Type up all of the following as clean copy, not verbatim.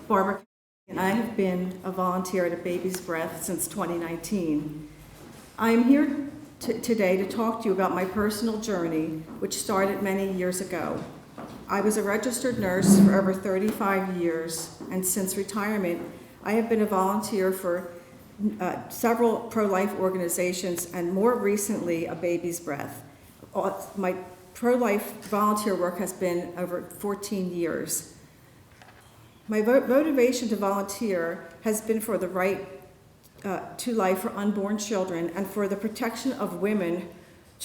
Barbara, and I have been a volunteer at A Baby's Breath since 2019. I am here today to talk to you about my personal journey, which started many years ago. I was a registered nurse for over 35 years, and since retirement, I have been a volunteer for several pro-life organizations, and more recently, A Baby's Breath. My pro-life volunteer work has been over 14 years. My motivation to volunteer has been for the right to life for unborn children and for the protection of women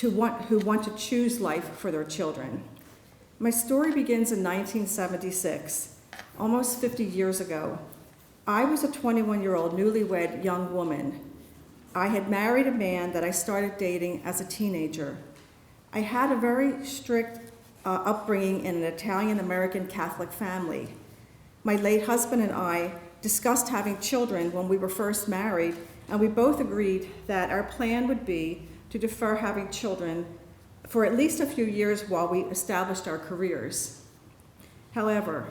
who want to choose life for their children. My story begins in 1976, almost 50 years ago. I was a 21-year-old newlywed young woman. I had married a man that I started dating as a teenager. I had a very strict upbringing in an Italian-American Catholic family. My late husband and I discussed having children when we were first married, and we both agreed that our plan would be to defer having children for at least a few years while we established our careers. However,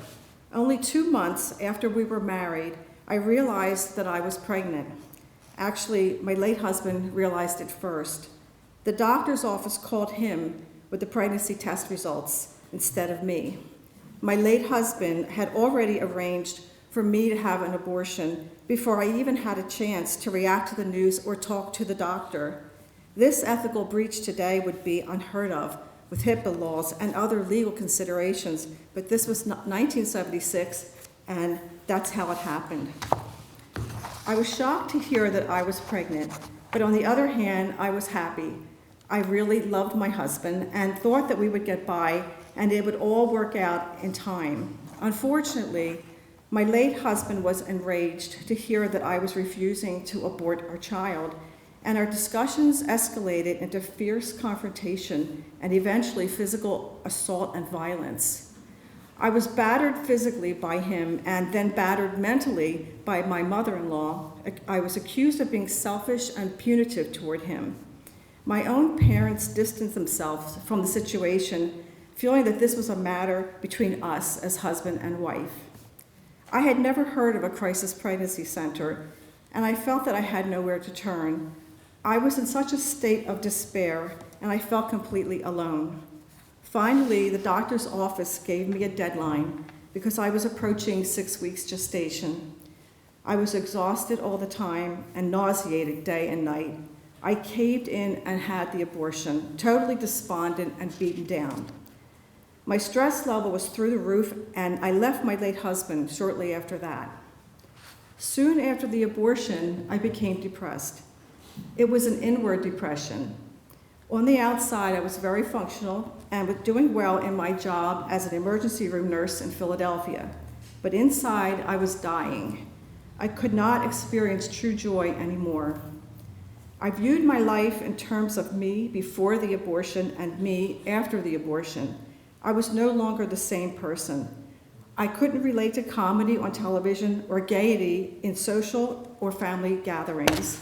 only 2 months after we were married, I realized that I was pregnant. Actually, my late husband realized it first. The doctor's office called him with the pregnancy test results instead of me. My late husband had already arranged for me to have an abortion before I even had a chance to react to the news or talk to the doctor. This ethical breach today would be unheard of with HIPAA laws and other legal considerations, but this was 1976, and that's how it happened. I was shocked to hear that I was pregnant, but on the other hand, I was happy. I really loved my husband and thought that we would get by and it would all work out in time. Unfortunately, my late husband was enraged to hear that I was refusing to abort our child, and our discussions escalated into fierce confrontation and eventually physical assault and violence. I was battered physically by him and then battered mentally by my mother-in-law. I was accused of being selfish and punitive toward him. My own parents distanced themselves from the situation, feeling that this was a matter between us as husband and wife. I had never heard of a crisis pregnancy center, and I felt that I had nowhere to turn. I was in such a state of despair, and I felt completely alone. Finally, the doctor's office gave me a deadline because I was approaching 6 weeks gestation. I was exhausted all the time and nauseated day and night. I caved in and had the abortion, totally despondent and beaten down. My stress level was through the roof, and I left my late husband shortly after that. Soon after the abortion, I became depressed. It was an inward depression. On the outside, I was very functional and was doing well in my job as an emergency room nurse in Philadelphia. But inside, I was dying. I could not experience true joy anymore. I viewed my life in terms of me before the abortion and me after the abortion. I was no longer the same person. I couldn't relate to comedy on television or gaiety in social or family gatherings.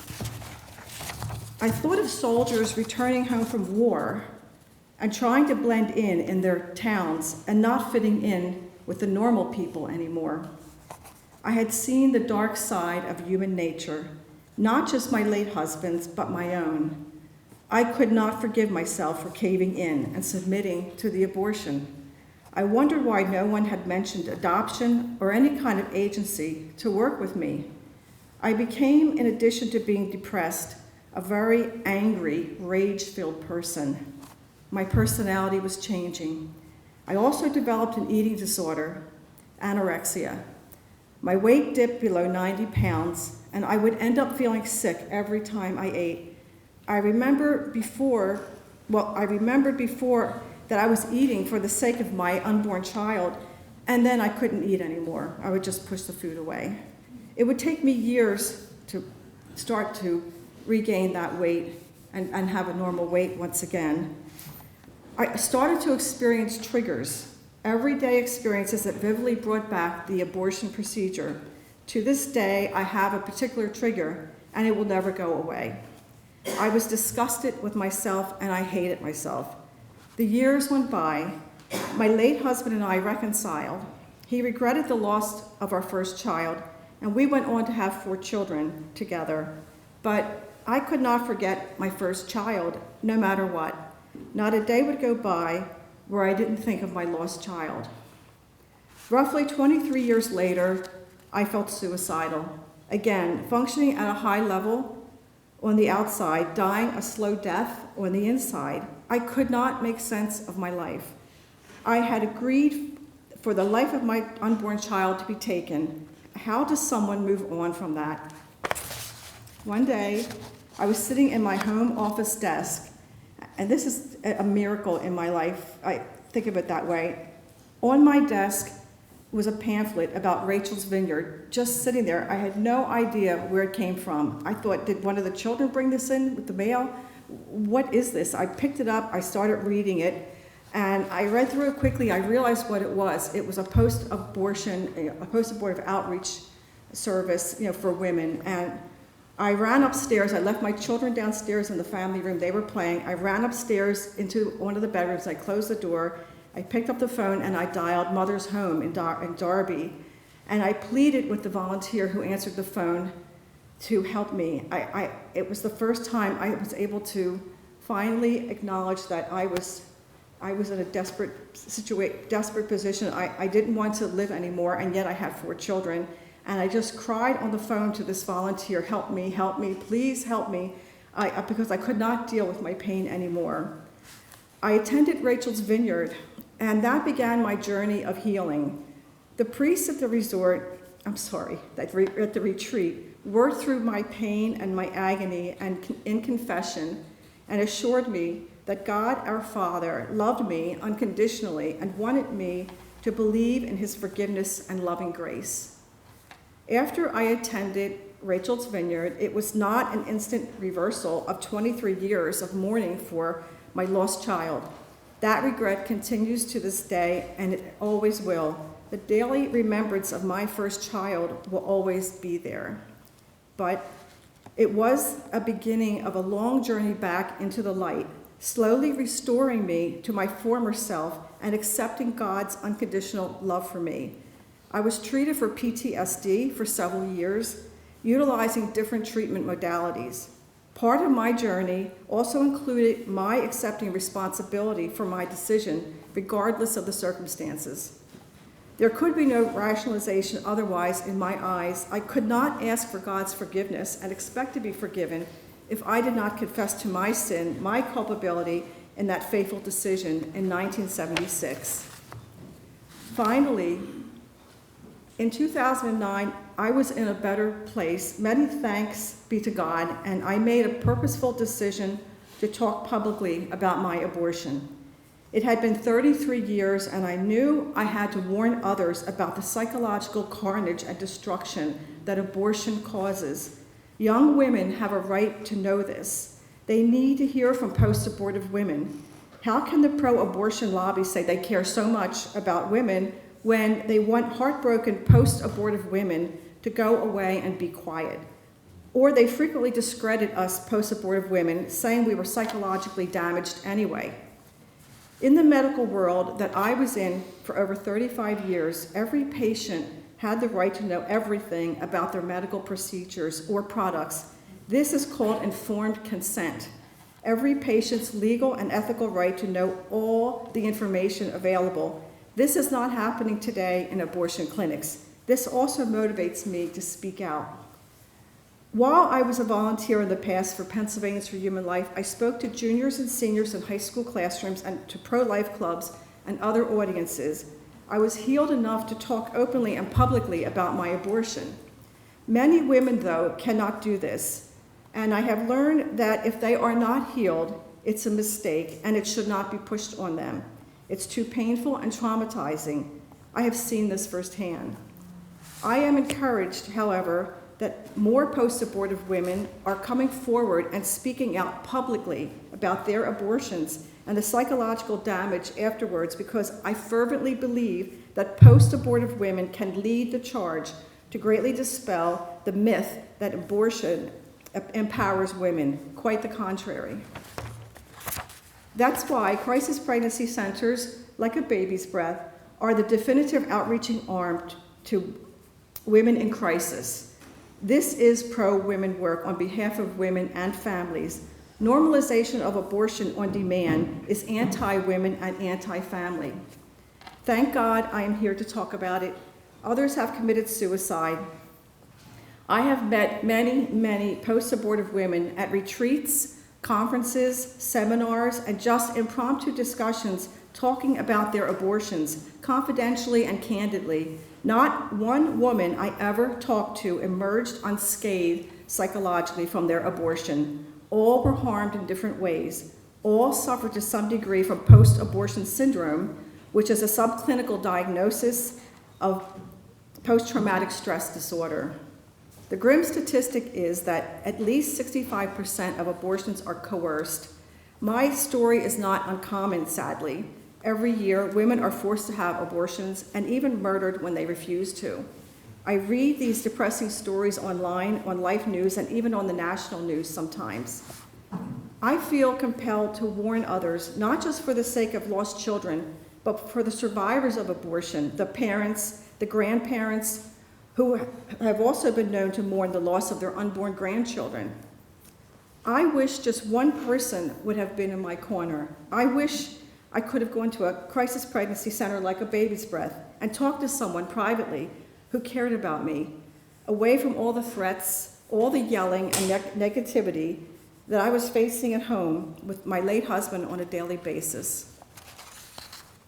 I thought of soldiers returning home from war and trying to blend in their towns and not fitting in with the normal people anymore. I had seen the dark side of human nature, not just my late husband's, but my own. I could not forgive myself for caving in and submitting to the abortion. I wondered why no one had mentioned adoption or any kind of agency to work with me. I became, in addition to being depressed, a very angry, rage-filled person. My personality was changing. I also developed an eating disorder, anorexia. My weight dipped below 90 pounds, and I would end up feeling sick every time I ate. I remembered before that I was eating for the sake of my unborn child, and then I couldn't eat anymore. I would just push the food away. It would take me years to start to regain that weight and have a normal weight once again. I started to experience triggers, everyday experiences that vividly brought back the abortion procedure. To this day, I have a particular trigger, and it will never go away. I was disgusted with myself, and I hated myself. The years went by. My late husband and I reconciled. He regretted the loss of our first child, and we went on to have 4 children together. But I could not forget my first child, no matter what. Not a day would go by where I didn't think of my lost child. Roughly 23 years later, I felt suicidal. Again, functioning at a high level on the outside, dying a slow death on the inside. I could not make sense of my life. I had agreed for the life of my unborn child to be taken. How does someone move on from that? One day, I was sitting in my home office desk, and this is a miracle in my life. I think of it that way. On my desk was a pamphlet about Rachel's Vineyard, just sitting there. I had no idea where it came from. I thought, did one of the children bring this in with the mail? What is this? I picked it up, I started reading it, and I read through it quickly. I realized what it was. It was a post-abortive outreach service, for women. And I ran upstairs. I left my children downstairs in the family room. They were playing. I ran upstairs into one of the bedrooms. I closed the door. I picked up the phone and I dialed Mother's Home in Darby. And I pleaded with the volunteer who answered the phone to help me. It was the first time I was able to finally acknowledge that I was in a desperate position. I didn't want to live anymore, and yet I had 4 children. And I just cried on the phone to this volunteer, help me, please help me, because I could not deal with my pain anymore. I attended Rachel's Vineyard, and that began my journey of healing. The priests at the at the retreat, worked through my pain and my agony and in confession, and assured me that God, our Father, loved me unconditionally and wanted me to believe in his forgiveness and loving grace. After I attended Rachel's Vineyard, it was not an instant reversal of 23 years of mourning for my lost child. That regret continues to this day, and it always will. The daily remembrance of my first child will always be there. But it was a beginning of a long journey back into the light, slowly restoring me to my former self and accepting God's unconditional love for me. I was treated for PTSD for several years, utilizing different treatment modalities. Part of my journey also included my accepting responsibility for my decision, regardless of the circumstances. There could be no rationalization otherwise in my eyes. I could not ask for God's forgiveness and expect to be forgiven if I did not confess to my sin, my culpability in that fateful decision in 1976. Finally, in 2009, I was in a better place. Many thanks be to God, and I made a purposeful decision to talk publicly about my abortion. It had been 33 years, and I knew I had to warn others about the psychological carnage and destruction that abortion causes. Young women have a right to know this. They need to hear from post-abortive women. How can the pro-abortion lobby say they care so much about women when they want heartbroken post-abortive women to go away and be quiet? Or they frequently discredit us post-abortive women, saying we were psychologically damaged anyway. In the medical world that I was in for over 35 years, every patient had the right to know everything about their medical procedures or products. This is called informed consent. Every patient's legal and ethical right to know all the information available. This is not happening today in abortion clinics. This also motivates me to speak out. While I was a volunteer in the past for Pennsylvanians for Human Life, I spoke to juniors and seniors in high school classrooms and to pro-life clubs and other audiences. I was healed enough to talk openly and publicly about my abortion. Many women, though, cannot do this, and I have learned that if they are not healed, it's a mistake and it should not be pushed on them. It's too painful and traumatizing. I have seen this firsthand. I am encouraged, however, that more post-abortive women are coming forward and speaking out publicly about their abortions and the psychological damage afterwards, because I fervently believe that post-abortive women can lead the charge to greatly dispel the myth that abortion empowers women. Quite the contrary. That's why crisis pregnancy centers, like A Baby's Breath, are the definitive outreaching arm to women in crisis. This is pro-women work on behalf of women and families. Normalization of abortion on demand is anti-women and anti-family. Thank God I am here to talk about it. Others have committed suicide. I have met many, many post-abortive women at retreats, conferences, seminars, and just impromptu discussions talking about their abortions, confidentially and candidly. Not one woman I ever talked to emerged unscathed psychologically from their abortion. All were harmed in different ways. All suffered to some degree from post-abortion syndrome, which is a subclinical diagnosis of post-traumatic stress disorder. The grim statistic is that at least 65% of abortions are coerced. My story is not uncommon, sadly. Every year, women are forced to have abortions and even murdered when they refuse to. I read these depressing stories online, on Life News, and even on the national news sometimes. I feel compelled to warn others, not just for the sake of lost children, but for the survivors of abortion, the parents, the grandparents, who have also been known to mourn the loss of their unborn grandchildren. I wish just one person would have been in my corner. I wish I could have gone to a crisis pregnancy center like a Baby's Breath and talked to someone privately who cared about me, away from all the threats, all the yelling and negativity that I was facing at home with my late husband on a daily basis.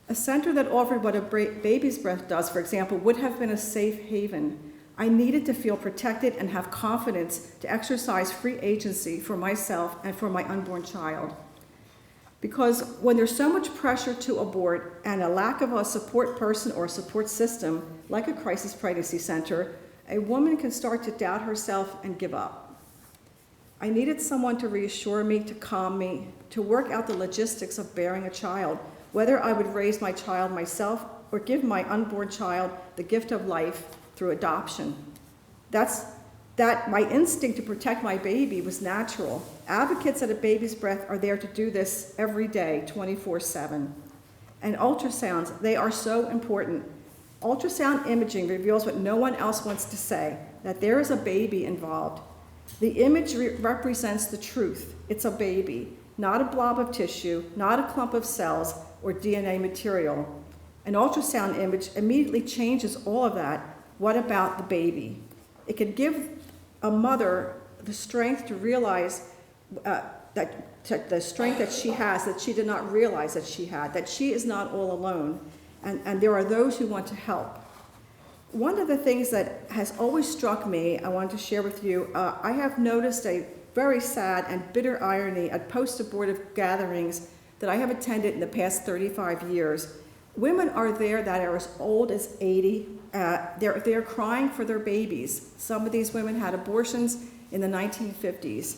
A center that offered what a Baby's Breath does, for example, would have been a safe haven. I needed to feel protected and have confidence to exercise free agency for myself and for my unborn child. Because when there's so much pressure to abort and a lack of a support person or a support system, like a crisis pregnancy center, a woman can start to doubt herself and give up. I needed someone to reassure me, to calm me, to work out the logistics of bearing a child, whether I would raise my child myself or give my unborn child the gift of life through adoption. My instinct to protect my baby was natural. Advocates at a Baby's Breath are there to do this every day, 24/7. And ultrasounds, they are so important. Ultrasound imaging reveals what no one else wants to say, that there is a baby involved. The image represents the truth. It's a baby, not a blob of tissue, not a clump of cells or DNA material. An ultrasound image immediately changes all of that. What about the baby? It can give a mother the strength to realize the strength that she has, that she did not realize that she had, that she is not all alone, and there are those who want to help. One of the things that has always struck me, I want to share with you, I have noticed a very sad and bitter irony at post-abortive gatherings that I have attended in the past 35 years. Women are there that are as old as 80. They're crying for their babies. Some of these women had abortions in the 1950s.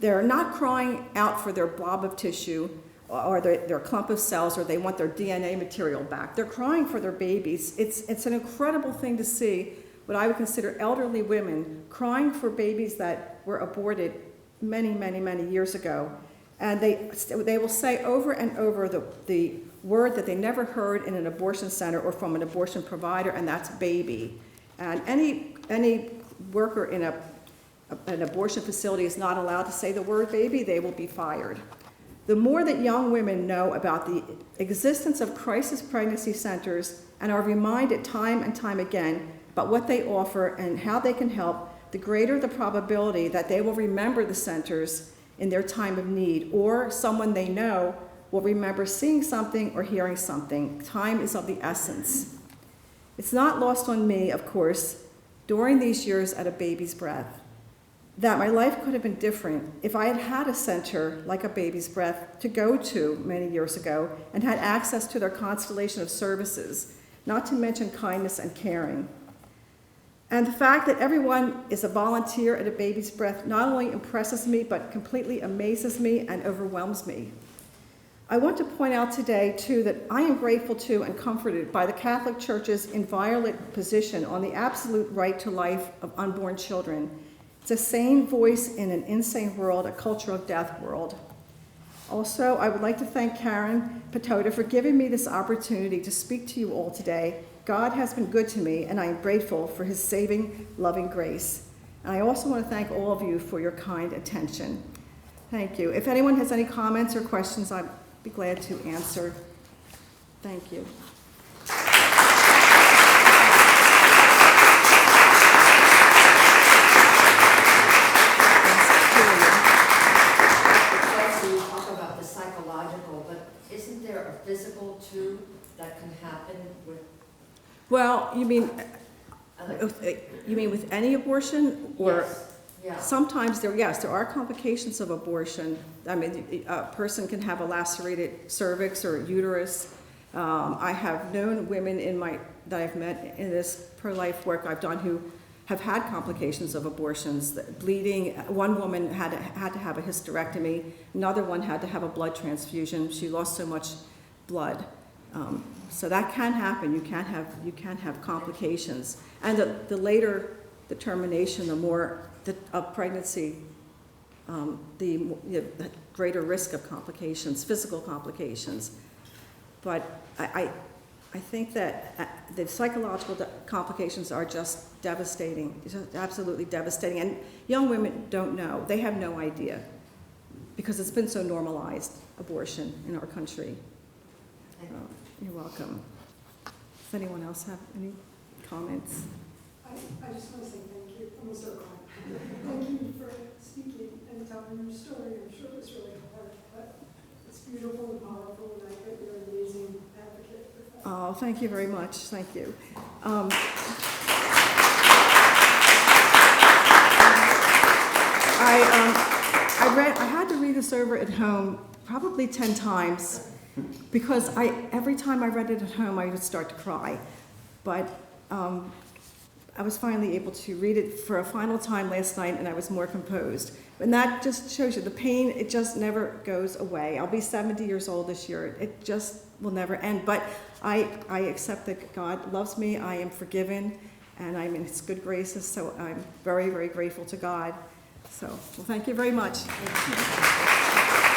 They're not crying out for their blob of tissue or their clump of cells, or they want their DNA material back. They're crying for their babies. It's an incredible thing to see what I would consider elderly women crying for babies that were aborted many, many, many years ago. And they will say over and over the word that they never heard in an abortion center or from an abortion provider, and that's baby. And any worker in an abortion facility is not allowed to say the word baby, they will be fired. The more that young women know about the existence of crisis pregnancy centers and are reminded time and time again about what they offer and how they can help, the greater the probability that they will remember the centers in their time of need, or someone they know will remember seeing something or hearing something. Time is of the essence. It's not lost on me, of course, during these years at a Baby's Breath, that my life could have been different if I had had a center like a Baby's Breath to go to many years ago and had access to their constellation of services, not to mention kindness and caring. And the fact that everyone is a volunteer at a Baby's Breath not only impresses me, but completely amazes me and overwhelms me. I want to point out today, too, that I am grateful to and comforted by the Catholic Church's inviolate position on the absolute right to life of unborn children. It's a sane voice in an insane world, a culture of death world. Also, I would like to thank Karen Patota for giving me this opportunity to speak to you all today. God has been good to me, and I am grateful for his saving, loving grace. And I also want to thank all of you for your kind attention. Thank you. If anyone has any comments or questions, I'd be glad to answer. Thank you. Physical too that can happen with? Well, you mean with any abortion, or? Yes. Yeah. Sometimes there are complications of abortion. I mean, a person can have a lacerated cervix or uterus. I have known women that I've met in this pro-life work I've done who have had complications of abortions, bleeding. One woman had to have a hysterectomy. Another one had to have a blood transfusion. She lost so much blood. So that can happen. You can have complications. And the later the termination, the more of pregnancy, the greater risk of complications, physical complications. But I think that the psychological complications are just devastating, just absolutely devastating. And young women don't know. They have no idea because it's been so normalized, abortion in our country. You're welcome. Does anyone else have any comments? I just want to say thank you. I'm so glad. Thank you for speaking and telling your story. I'm sure it was really hard, but it's beautiful and powerful, and I think you're an amazing advocate for that. Oh, thank you very much. Thank you. I had to read this over at home probably 10 times because every time I read it at home, I would start to cry. But I was finally able to read it for a final time last night, and I was more composed. And that just shows you the pain, it just never goes away. I'll be 70 years old this year. It just will never end. But I accept that God loves me, I am forgiven, and I'm in his good graces, so I'm very, very grateful to God. So, well, thank you very much. Thank you.